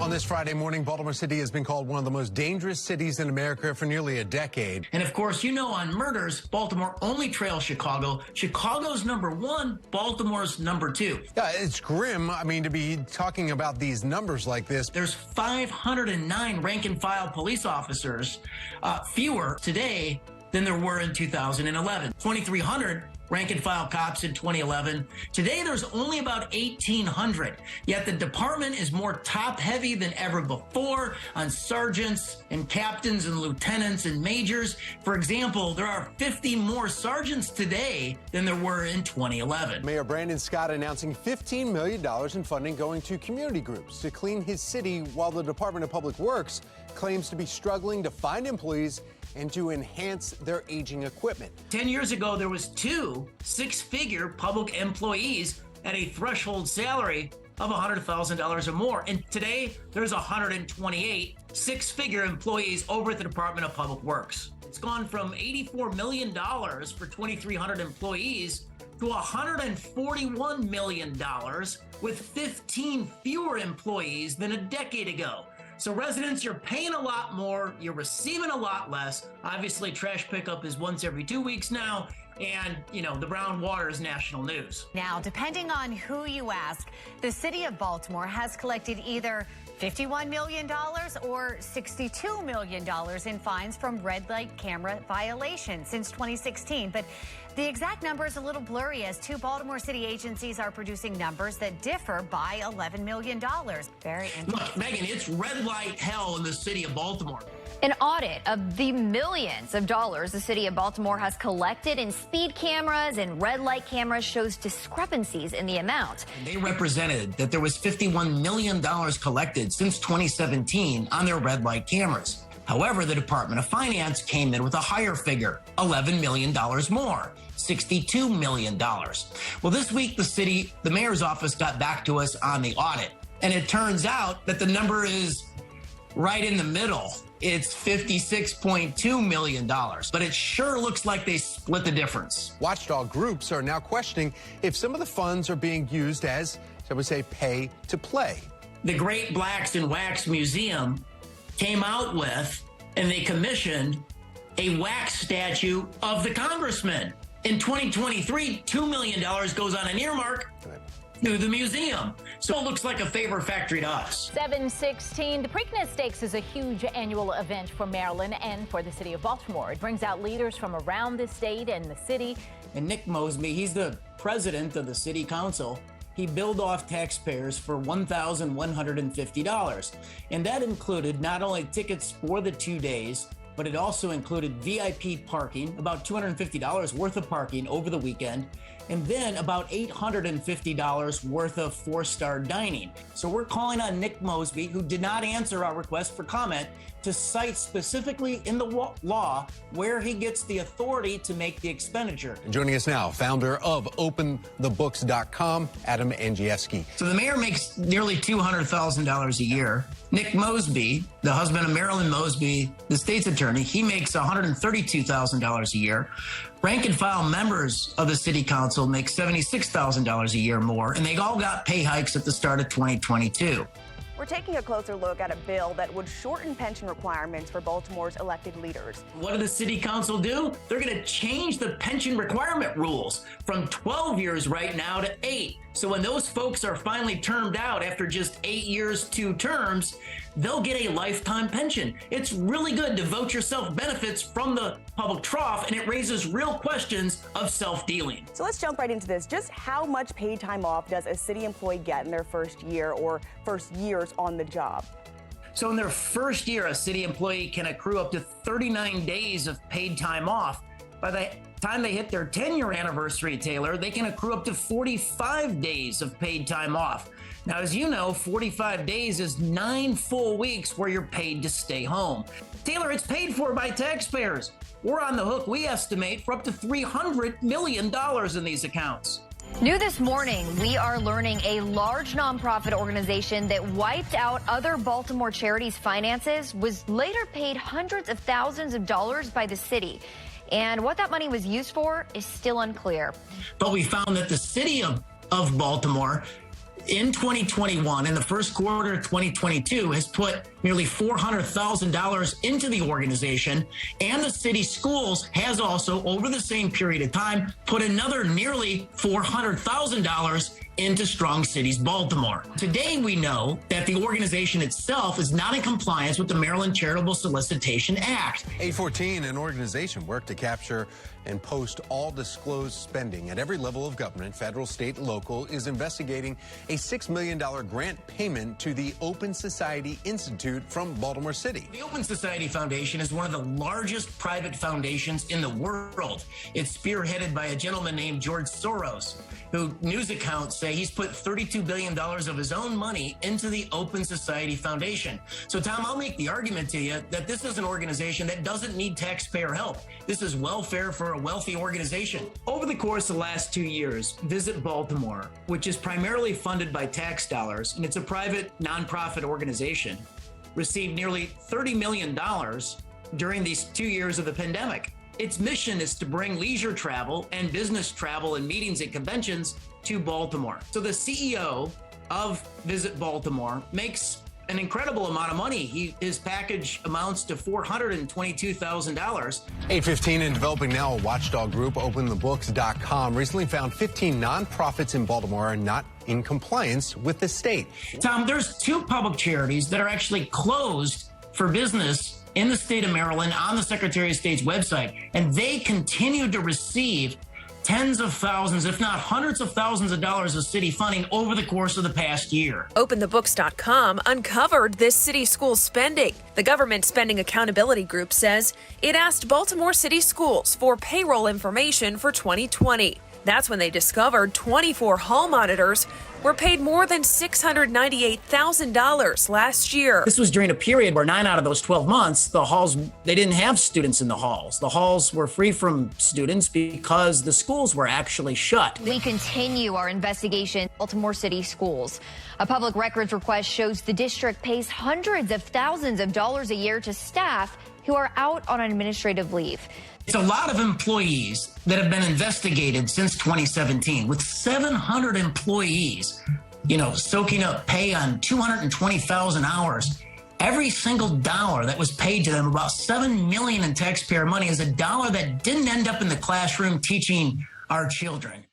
On this Friday morning, Baltimore City has been called one of the most dangerous cities in America for nearly a decade. And of course, you know, on murders, Baltimore only trails Chicago. Chicago's #1, Baltimore's #2. Yeah, it's grim. I mean, to be talking about these numbers like this. There's 509 rank-and-file police officers, fewer today than there were in 2011. 2,300 rank-and-file cops in 2011. Today, there's only about 1,800. Yet the department is more top-heavy than ever before on sergeants and captains and lieutenants and majors. For example, there are 50 more sergeants today than there were in 2011. Mayor Brandon Scott announcing $15 million in funding going to community groups to clean his city, while the Department of Public Works claims to be struggling to find employees and to enhance their aging equipment. 10 years ago, there was 2 six-figure public employees at a threshold salary of $100,000 or more. And today, there's 128 six-figure employees over at the Department of Public Works. It's gone from $84 million for 2,300 employees to $141 million with 15 fewer employees than a decade ago. So residents, you're paying a lot more, you're receiving a lot less. Obviously, trash pickup is once every 2 weeks now, and, you know, the brown water is national news. Now, depending on who you ask, the city of Baltimore has collected either $51 million or $62 million in fines from red light camera violations since 2016. But the exact number is a little blurry, as 2 Baltimore City agencies are producing numbers that differ by $11 million. Very interesting. Look, Megan, it's red light hell in the city of Baltimore. An audit of the millions of dollars the city of Baltimore has collected in speed cameras and red light cameras shows discrepancies in the amount. They represented that there was $51 million collected since 2017 on their red light cameras. However, the Department of Finance came in with a higher figure, $11 million more, $62 million. Well, this week, the mayor's office got back to us on the audit, and it turns out that the number is right in the middle. It's $56.2 million, but it sure looks like they split the difference. Watchdog groups are now questioning if some of the funds are being used as, shall we say, pay to play. The Great Blacks in Wax Museum came out with, and they commissioned, a wax statue of the congressman. In 2023, $2 million goes on an earmark to the museum. So it looks like a favor factory to us. 716. The Preakness Stakes is a huge annual event for Maryland and for the city of Baltimore. It brings out leaders from around the state and the city. And Nick Mosby, he's the president of the city council. He billed off taxpayers for $1,150. And that included not only tickets for the 2 days, but it also included VIP parking, about $250 worth of parking over the weekend, and then about $850 worth of 4-star dining. So we're calling on Nick Mosby, who did not answer our request for comment, to cite specifically in the law where he gets the authority to make the expenditure. And joining us now, founder of OpenTheBooks.com, Adam Andrzejewski. So the mayor makes nearly $200,000 a year. Nick Mosby, the husband of Marilyn Mosby, the state's attorney, he makes $132,000 a year. Rank and file members of the city council make $76,000 a year more, and they all got pay hikes at the start of 2022. We're taking a closer look at a bill that would shorten pension requirements for Baltimore's elected leaders. What did the city council do? They're going to change the pension requirement rules from 12 years right now to 8. So when those folks are finally termed out after just 8 years, 2 terms, they'll get a lifetime pension. It's really good to vote yourself benefits from the public trough, and it raises real questions of self-dealing. So let's jump right into this. Just how much paid time off does a city employee get in their first year or first years on the job? So in their first year, a city employee can accrue up to 39 days of paid time off. By the time they hit their 10-year anniversary, Taylor, they can accrue up to 45 days of paid time off. Now, as you know, 45 days is 9 full weeks where you're paid to stay home. Taylor, it's paid for by taxpayers. We're on the hook, we estimate, for up to $300 million in these accounts. New this morning, we are learning a large nonprofit organization that wiped out other Baltimore charities' finances was later paid hundreds of thousands of dollars by the city. And what that money was used for is still unclear. But we found that the city of Baltimore in 2021, in the first quarter of 2022, has put nearly $400,000 into the organization. And the city schools has also, over the same period of time, put another nearly $400,000 into Strong Cities Baltimore. Today, we know that the organization itself is not in compliance with the Maryland Charitable Solicitation Act. 814, an organization worked to capture and post all disclosed spending at every level of government, federal, state, and local, is investigating a $6 million grant payment to the Open Society Institute from Baltimore City. The Open Society Foundation is one of the largest private foundations in the world. It's spearheaded by a gentleman named George Soros, who news accounts say he's put $32 billion of his own money into the Open Society Foundation. So, Tom, I'll make the argument to you that this is an organization that doesn't need taxpayer help. This is welfare for a wealthy organization. Over the course of the last 2 years, Visit Baltimore, which is primarily funded by tax dollars, and it's a private nonprofit organization, received nearly $30 million during these 2 years of the pandemic. Its mission is to bring leisure travel and business travel and meetings and conventions to Baltimore. So the CEO of Visit Baltimore makes an incredible amount of money. His package amounts to $422,000. 815 and developing now, a watchdog group, OpenTheBooks.com, recently found 15 nonprofits in Baltimore are not in compliance with the state. Tom, there's 2 public charities that are actually closed for business in the state of Maryland on the Secretary of State's website, and they continue to receive tens of thousands, if not hundreds of thousands of dollars of city funding over the course of the past year. OpenTheBooks.com uncovered this city school spending. The Government Spending Accountability Group says it asked Baltimore City Schools for payroll information for 2020. That's when they discovered 24 hall monitors were paid more than $698,000 last year. This was during a period where 9 out of those 12 months, the halls, they didn't have students in the halls. The halls were free from students because the schools were actually shut. We continue our investigation. Baltimore City Schools. A public records request shows the district pays hundreds of thousands of dollars a year to staff who are out on administrative leave. It's a lot of employees that have been investigated since 2017, with 700 employees, soaking up pay on 220,000 hours. Every single dollar that was paid to them, about $7 million in taxpayer money, is a dollar that didn't end up in the classroom teaching our children.